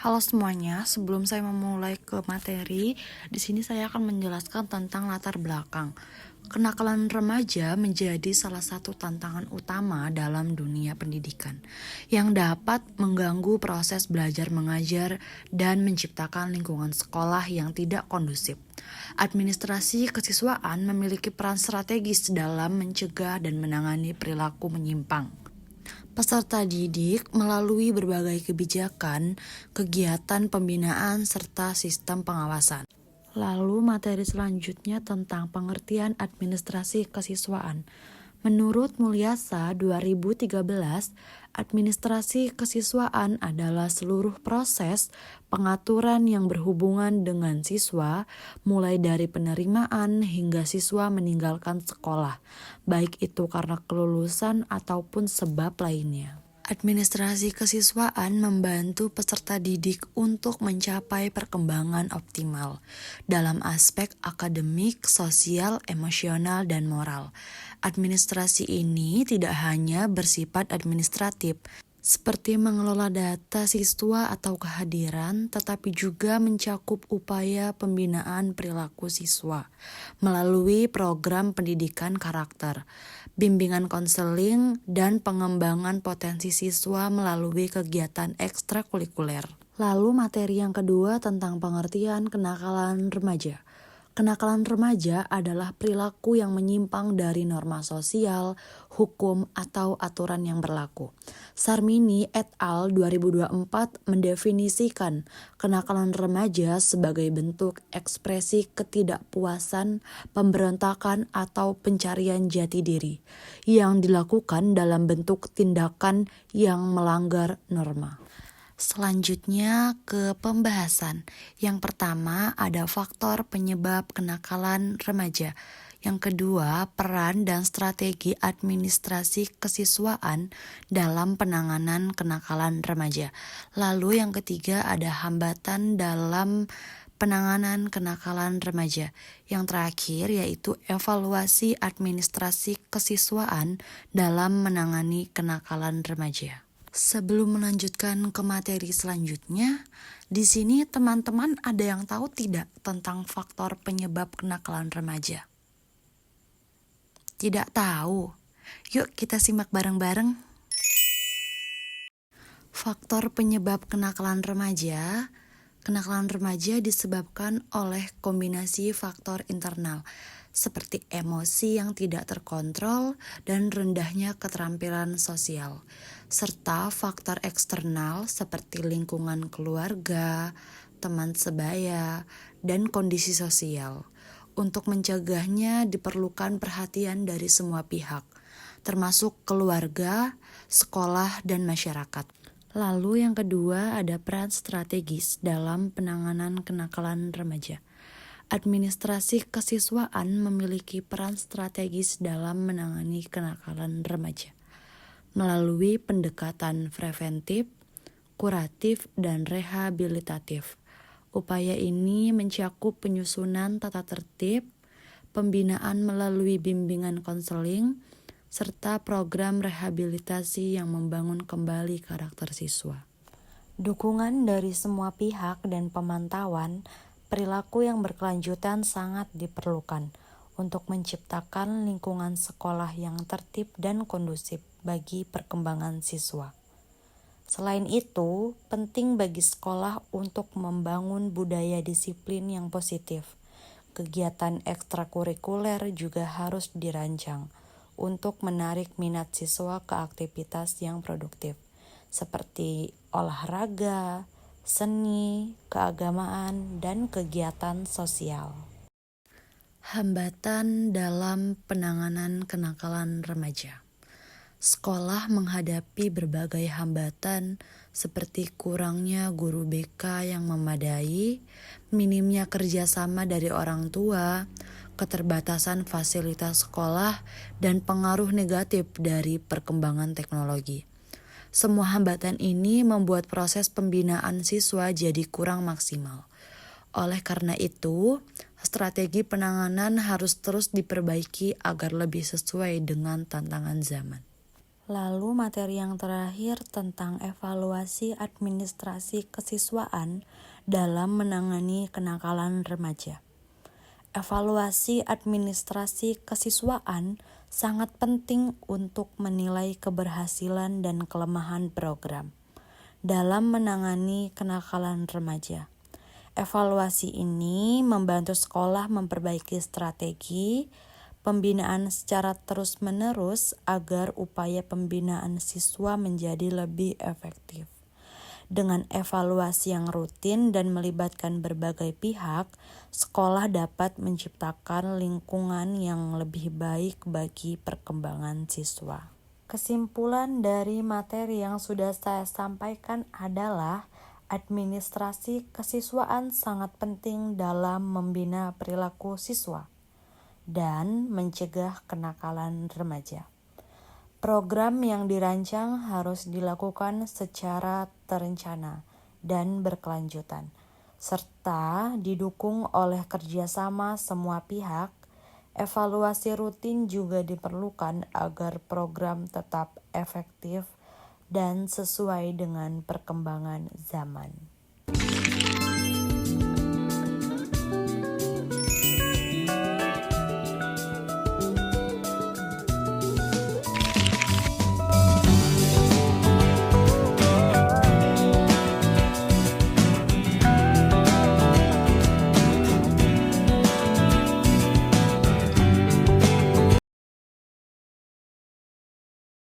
Halo semuanya, sebelum saya memulai ke materi, di sini saya akan menjelaskan tentang latar belakang. Kenakalan remaja menjadi salah satu tantangan utama dalam dunia pendidikan yang dapat mengganggu proses belajar mengajar dan menciptakan lingkungan sekolah yang tidak kondusif. Administrasi kesiswaan memiliki peran strategis dalam mencegah dan menangani perilaku menyimpang. Peserta didik melalui berbagai kebijakan, kegiatan pembinaan, serta sistem pengawasan. Lalu materi selanjutnya tentang pengertian administrasi kesiswaan. Menurut Mulyasa 2013, administrasi kesiswaan adalah seluruh proses pengaturan yang berhubungan dengan siswa, mulai dari penerimaan hingga siswa meninggalkan sekolah, baik itu karena kelulusan ataupun sebab lainnya. Administrasi kesiswaan membantu peserta didik untuk mencapai perkembangan optimal dalam aspek akademik, sosial, emosional, dan moral. Administrasi ini tidak hanya bersifat administratif, seperti mengelola data siswa atau kehadiran, tetapi juga mencakup upaya pembinaan perilaku siswa melalui program pendidikan karakter, bimbingan konseling, dan pengembangan potensi siswa melalui kegiatan ekstrakurikuler. Lalu materi yang kedua tentang pengertian kenakalan remaja. Kenakalan remaja adalah perilaku yang menyimpang dari norma sosial, hukum, atau aturan yang berlaku. Sarmini et al. 2024 mendefinisikan kenakalan remaja sebagai bentuk ekspresi ketidakpuasan, pemberontakan, atau pencarian jati diri yang dilakukan dalam bentuk tindakan yang melanggar norma. Selanjutnya ke pembahasan. Yang pertama ada faktor penyebab kenakalan remaja. Yang kedua, peran dan strategi administrasi kesiswaan dalam penanganan kenakalan remaja. Lalu yang ketiga ada hambatan dalam penanganan kenakalan remaja. Yang terakhir yaitu evaluasi administrasi kesiswaan dalam menangani kenakalan remaja. Sebelum melanjutkan ke materi selanjutnya, di sini teman-teman ada yang tahu tidak tentang faktor penyebab kenakalan remaja? Tidak tahu? Yuk kita simak bareng-bareng. Faktor penyebab kenakalan remaja. Kenakalan remaja disebabkan oleh kombinasi faktor internal, seperti emosi yang tidak terkontrol dan rendahnya keterampilan sosial, serta faktor eksternal seperti lingkungan keluarga, teman sebaya, dan kondisi sosial. Untuk mencegahnya diperlukan perhatian dari semua pihak, termasuk keluarga, sekolah, dan masyarakat. Lalu yang kedua ada peran strategis dalam penanganan kenakalan remaja. Administrasi kesiswaan memiliki peran strategis dalam menangani kenakalan remaja melalui pendekatan preventif, kuratif, dan rehabilitatif. Upaya ini mencakup penyusunan tata tertib, pembinaan melalui bimbingan konseling, serta program rehabilitasi yang membangun kembali karakter siswa. Dukungan dari semua pihak dan pemantauan perilaku yang berkelanjutan sangat diperlukan untuk menciptakan lingkungan sekolah yang tertib dan kondusif bagi perkembangan siswa. Selain itu, penting bagi sekolah untuk membangun budaya disiplin yang positif. Kegiatan ekstrakurikuler juga harus dirancang untuk menarik minat siswa ke aktivitas yang produktif, seperti olahraga, seni, keagamaan, dan kegiatan sosial. Hambatan dalam penanganan kenakalan remaja. Sekolah menghadapi berbagai hambatan seperti kurangnya guru BK yang memadai, minimnya kerjasama dari orang tua, keterbatasan fasilitas sekolah, dan pengaruh negatif dari perkembangan teknologi. Semua hambatan ini membuat proses pembinaan siswa jadi kurang maksimal. Oleh karena itu, strategi penanganan harus terus diperbaiki agar lebih sesuai dengan tantangan zaman. Lalu materi yang terakhir tentang evaluasi administrasi kesiswaan dalam menangani kenakalan remaja. Evaluasi administrasi kesiswaan sangat penting untuk menilai keberhasilan dan kelemahan program dalam menangani kenakalan remaja. Evaluasi ini membantu sekolah memperbaiki strategi pembinaan secara terus-menerus agar upaya pembinaan siswa menjadi lebih efektif. Dengan evaluasi yang rutin dan melibatkan berbagai pihak, sekolah dapat menciptakan lingkungan yang lebih baik bagi perkembangan siswa. Kesimpulan dari materi yang sudah saya sampaikan adalah administrasi kesiswaan sangat penting dalam membina perilaku siswa dan mencegah kenakalan remaja. Program yang dirancang harus dilakukan secara terencana dan berkelanjutan, serta didukung oleh kerjasama semua pihak. Evaluasi rutin juga diperlukan agar program tetap efektif dan sesuai dengan perkembangan zaman.